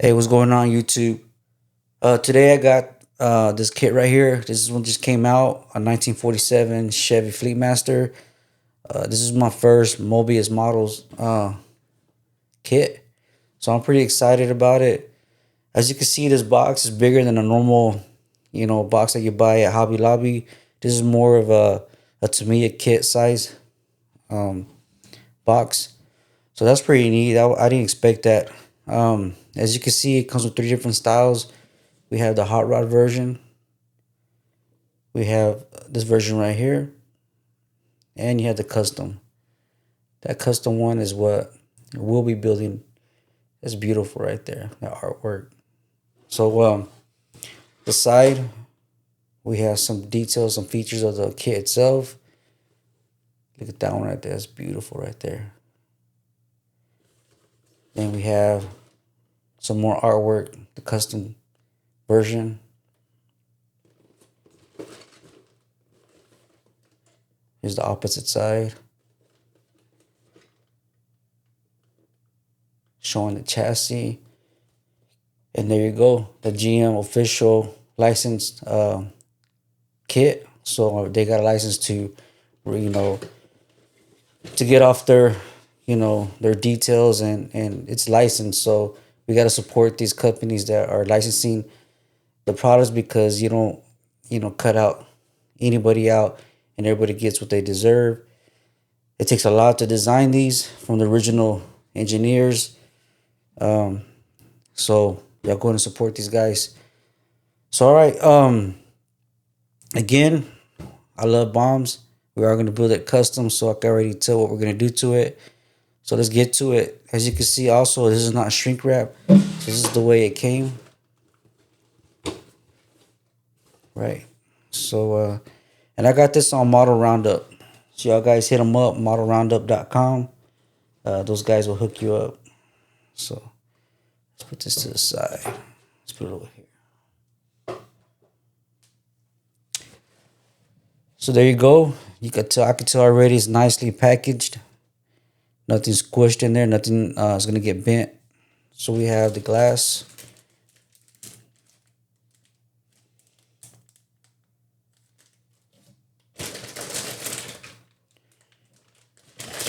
Hey, what's going on, YouTube? Today I got this kit right here. This one just came out, a 1947 Chevy Fleetmaster. This is my first Moebius models kit, so I'm pretty excited about it. As you can see, this box is bigger than a normal, box that you buy at Hobby Lobby. This is more of a Tamiya kit size box, so that's pretty neat. I didn't expect that. As you can see, it comes with 3 different styles. We have the hot rod version. We have this version right here. And you have the custom. That custom one is what we'll be building. It's beautiful right there, the artwork. So the side, we have some details, some features of the kit itself. Look at that one right there. It's beautiful right there. Then we have some more artwork, the custom version. Here's the opposite side, showing the chassis. And there you go, the GM official licensed kit. So they got a license to, to get off their, their details, and it's licensed. So we got to support these companies that are licensing the products, because you don't, cut out anybody out, and everybody gets what they deserve. It takes a lot to design these from the original engineers. So y'all go and support these guys. So all right, again, I love bombs. We are going to build it custom, so I can already tell what we're going to do to it. So let's get to it. As you can see, also, this is not shrink wrap. So this is the way it came. Right. So, and I got this on Model Roundup. So y'all guys hit them up, modelroundup.com. Those guys will hook you up. So let's put this to the side. Let's put it over here. So there you go. You can tell, I can tell already it's nicely packaged. Nothing squished in there. Nothing is going to get bent. So we have the glass.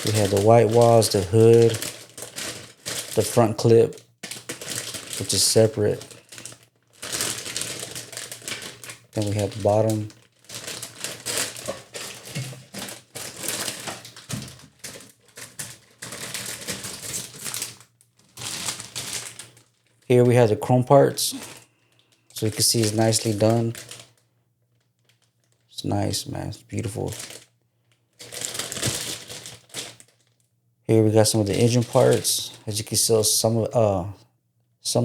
We have the white walls, the hood, the front clip, which is separate. Then we have the bottom. Here we have the chrome parts. So you can see it's nicely done. It's nice, man. It's beautiful. Here we got some of the engine parts. As you can see, some of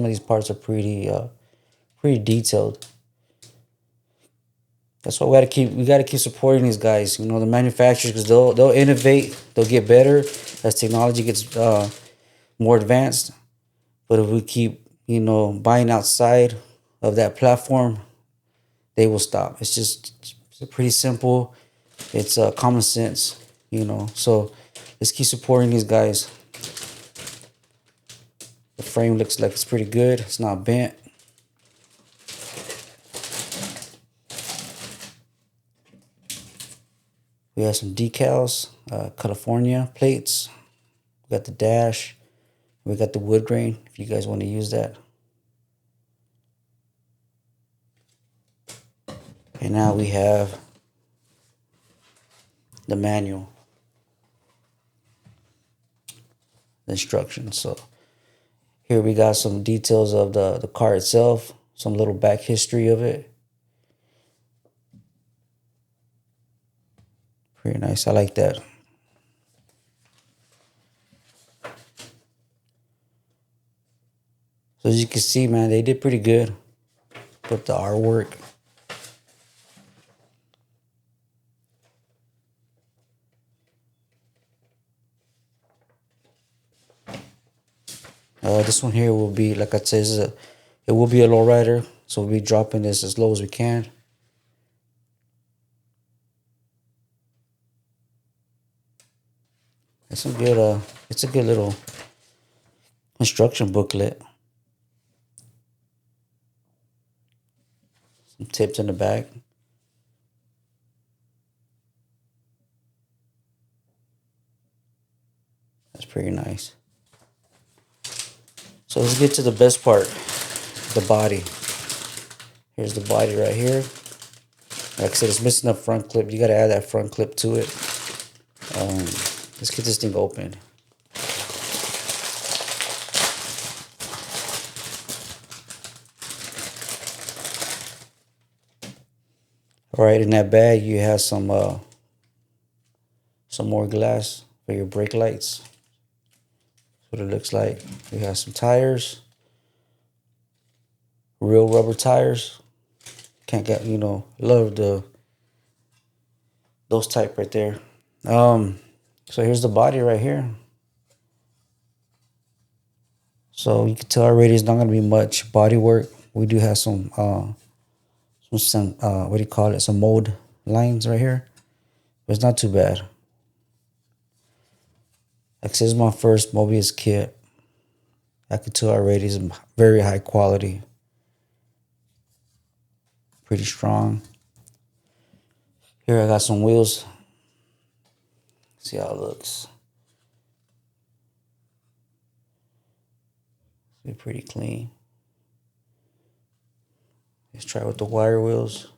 these parts are pretty detailed. That's why we gotta keep supporting these guys. The manufacturers, because they'll innovate, they'll get better as technology gets more advanced. But if we keep buying outside of that platform, they will stop. It's pretty simple. It's common sense, So let's keep supporting these guys. The frame looks like it's pretty good. It's not bent. We have some decals, California plates. We got the dash. We got the wood grain, if you guys want to use that. And now we have the manual, the instructions. So here we got some details of the car itself, some little back history of it. Pretty nice. I like that. So as you can see, man, they did pretty good with the artwork. This one here will be, like I said, it will be a lowrider, so we'll be dropping this as low as we can. It's a good little instruction booklet. Some tips in the back. That's pretty nice. So let's get to the best part, the body. Here's the body right here. Like I said, it's missing the front clip. You got to add that front clip to it. Let's get this thing open. All right, in that bag you have some more glass for your brake lights. That's what it looks like. We have some tires, real rubber tires. Can't get, love those type right there. So here's the body right here. So you can tell already it's not gonna be much body work. We do have some what do you call it? Some mold lines right here, but it's not too bad. Like this is my first Moebius kit. I can tell already it's very high quality, pretty strong. Here I got some wheels. See how it looks. Be pretty clean. Let's try with the wire wheels.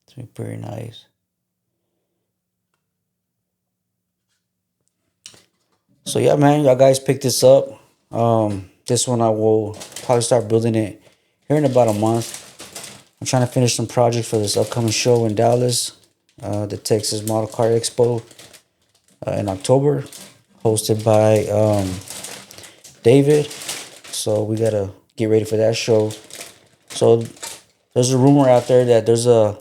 It's been pretty nice. So yeah, man, y'all guys pick this up. This one I will probably start building it here in about a month. I'm trying to finish some projects for this upcoming show in Dallas, the Texas Model Car Expo in October, hosted by David. So we gotta get ready for that show. So there's a rumor out there that there's a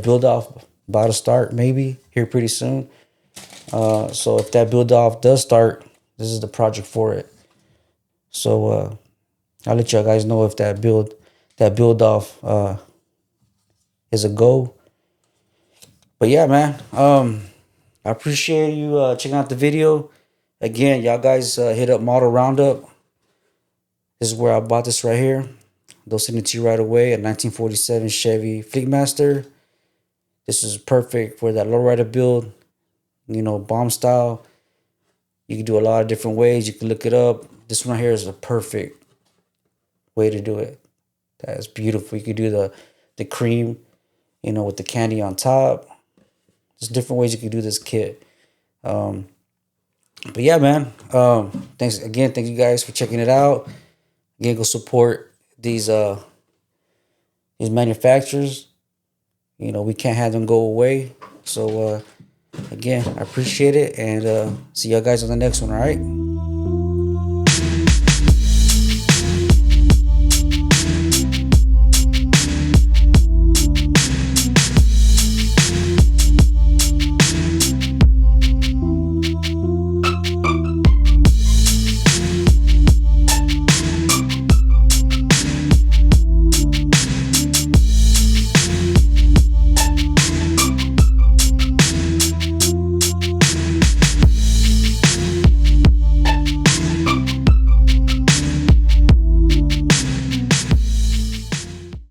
build off about to start maybe here pretty soon. So if that build off does start, this is the project for it. So I'll let y'all guys know if that build off is a go. But yeah, man, I appreciate you checking out the video. Again, y'all guys hit up Model Roundup. This is where I bought this right here. They'll send it to you right away. A 1947 Chevy Fleetmaster. This is perfect for that lowrider build. Bomb style. You can do a lot of different ways. You can look it up. This one here is a perfect way to do it. That's beautiful. You can do the cream, with the candy on top. There's different ways you can do this kit. But yeah, man. Thanks again. Thank you guys for checking it out. Again, go support these manufacturers. We can't have them go away. So again, I appreciate it, and see y'all guys on the next one. All right.